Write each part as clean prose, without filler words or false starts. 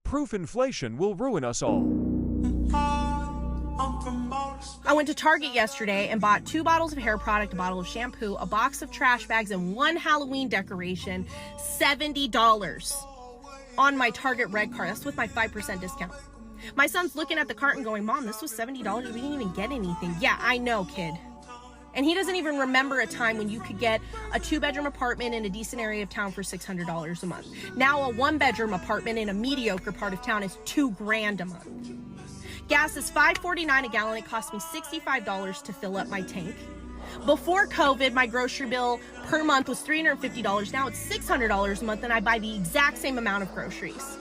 proof inflation will ruin us all. I went to Target yesterday and bought 2 bottles of hair product, a bottle of shampoo, a box of trash bags, and 1 Halloween decoration. $70 on my Target Red card. That's with my 5% discount. My son's looking at the cart and going, Mom, this was $70. We didn't even get anything. Yeah, I know, kid. And he doesn't even remember a time when you could get a 2-bedroom apartment in a decent area of town for $600 a month. Now a 1-bedroom apartment in a mediocre part of town is $2,000 a month. Gas is $5.49 a gallon. It cost me $65 to fill up my tank. Before COVID, my grocery bill per month was $350. Now it's $600 a month, and I buy the exact same amount of groceries.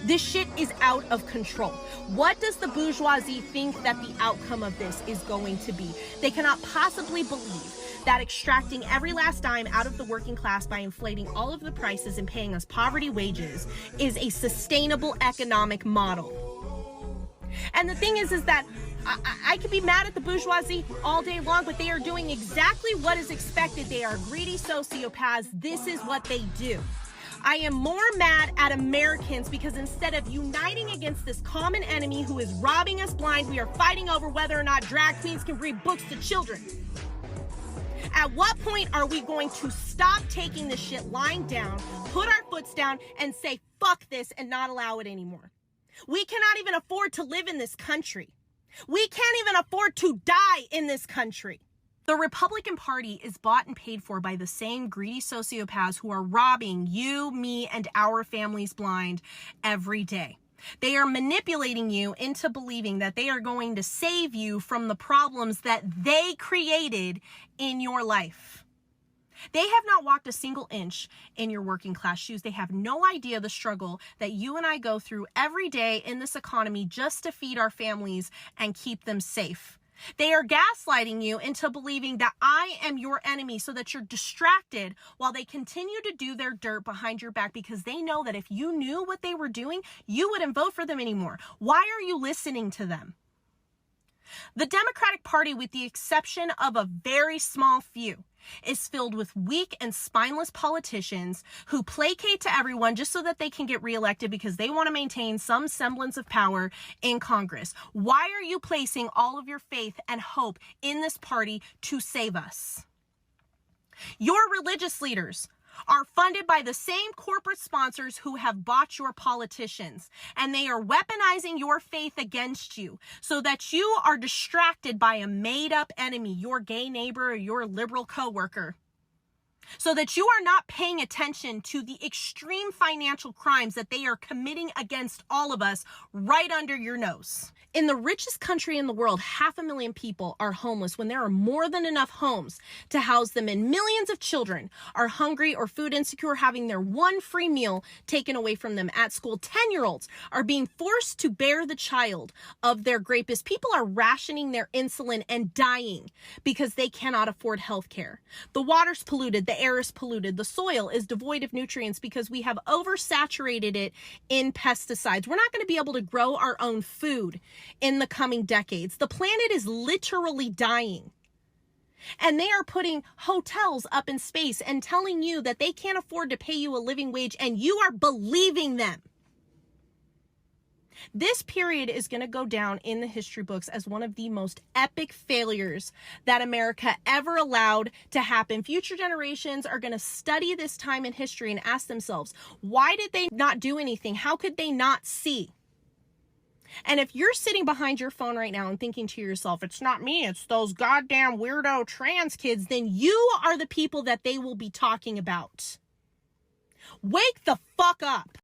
This shit is out of control. What does the bourgeoisie think that the outcome of this is going to be? They cannot possibly believe that extracting every last dime out of the working class by inflating all of the prices and paying us poverty wages is a sustainable economic model. And the thing is that I could be mad at the bourgeoisie all day long, but they are doing exactly what is expected. They are greedy sociopaths. This is what they do. I am more mad at Americans because instead of uniting against this common enemy who is robbing us blind, we are fighting over whether or not drag queens can read books to children. At what point are we going to stop taking this shit lying down, put our foots down, and say, fuck this, and not allow it anymore? We cannot even afford to live in this country. We can't even afford to die in this country. The Republican Party is bought and paid for by the same greedy sociopaths who are robbing you, me, and our families blind every day. They are manipulating you into believing that they are going to save you from the problems that they created in your life. They have not walked a single inch in your working class shoes. They have no idea the struggle that you and I go through every day in this economy just to feed our families and keep them safe. They are gaslighting you into believing that I am your enemy so that you're distracted while they continue to do their dirt behind your back because they know that if you knew what they were doing, you wouldn't vote for them anymore. Why are you listening to them? The Democratic Party, with the exception of a very small few, is filled with weak and spineless politicians who placate to everyone just so that they can get reelected because they want to maintain some semblance of power in Congress. Why are you placing all of your faith and hope in this party to save us? Your religious leaders are funded by the same corporate sponsors who have bought your politicians, and they are weaponizing your faith against you so that you are distracted by a made-up enemy, your gay neighbor or your liberal coworker, so that you are not paying attention to the extreme financial crimes that they are committing against all of us right under your nose. In the richest country in the world, 500,000 people are homeless when there are more than enough homes to house them, and millions of children are hungry or food insecure, having their one free meal taken away from them at school. 10-year-olds are being forced to bear the child of their rapist. People are rationing their insulin and dying because they cannot afford health care. The water's polluted, the air is polluted, the soil is devoid of nutrients because we have oversaturated it in pesticides. We're not going to be able to grow our own food in the coming decades. The planet is literally dying. And they are putting hotels up in space and telling you that they can't afford to pay you a living wage, and you are believing them. This period is going to go down in the history books as one of the most epic failures that America ever allowed to happen. Future generations are going to study this time in history and ask themselves, why did they not do anything? How could they not see? And if you're sitting behind your phone right now and thinking to yourself, it's not me, it's those goddamn weirdo trans kids, then you are the people that they will be talking about. Wake the fuck up.